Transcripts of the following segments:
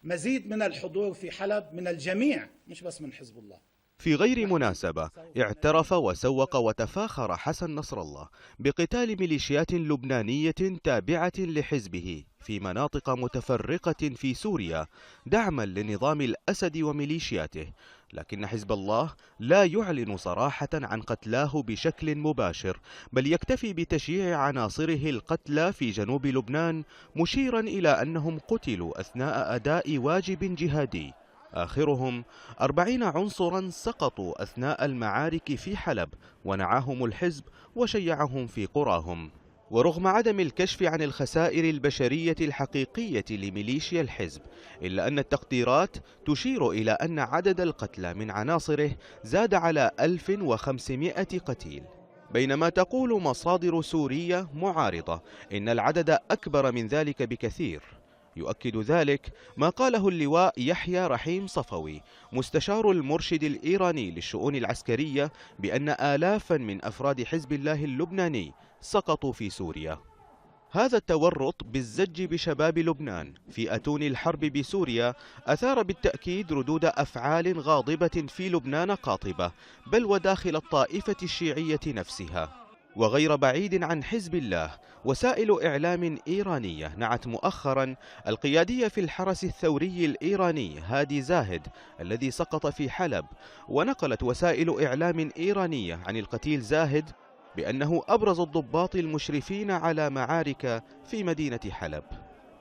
مزيد من الحضور في حلب من الجميع، مش بس من حزب الله. في غير مناسبة اعترف وسوق وتفاخر حسن نصر الله بقتال ميليشيات لبنانية تابعة لحزبه في مناطق متفرقة في سوريا دعما لنظام الأسد وميليشياته، لكن حزب الله لا يعلن صراحة عن قتلاه بشكل مباشر، بل يكتفي بتشييع عناصره القتلى في جنوب لبنان، مشيرا إلى أنهم قتلوا أثناء أداء واجب جهادي. آخرهم 40 عنصرا سقطوا أثناء المعارك في حلب ونعاهم الحزب وشيعهم في قراهم. ورغم عدم الكشف عن الخسائر البشرية الحقيقية لميليشيا الحزب، إلا أن التقديرات تشير إلى أن عدد القتلى من عناصره زاد على 1500 قتيل، بينما تقول مصادر سورية معارضة إن العدد أكبر من ذلك بكثير. يؤكد ذلك ما قاله اللواء يحيى رحيم صفوي مستشار المرشد الإيراني للشؤون العسكرية بأن آلافا من أفراد حزب الله اللبناني سقطوا في سوريا. هذا التورط بالزج بشباب لبنان في أتون الحرب بسوريا أثار بالتأكيد ردود أفعال غاضبة في لبنان قاطبة، بل وداخل الطائفة الشيعية نفسها. وغير بعيد عن حزب الله، وسائل إعلام إيرانية نعت مؤخرا القيادي في الحرس الثوري الإيراني هادي زاهد الذي سقط في حلب، ونقلت وسائل إعلام إيرانية عن القتيل زاهد بأنه أبرز الضباط المشرفين على معارك في مدينة حلب.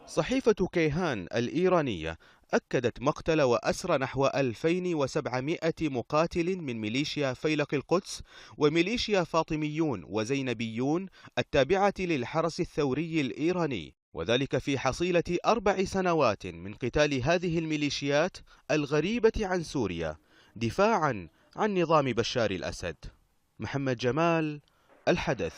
صحيفة كيهان الإيرانية أكدت مقتل وأسر نحو 2700 مقاتل من ميليشيا فيلق القدس وميليشيا فاطميون وزينبيون التابعة للحرس الثوري الإيراني، وذلك في حصيلة 4 سنوات من قتال هذه الميليشيات الغريبة عن سوريا دفاعا عن نظام بشار الأسد. محمد جمال، الحدث.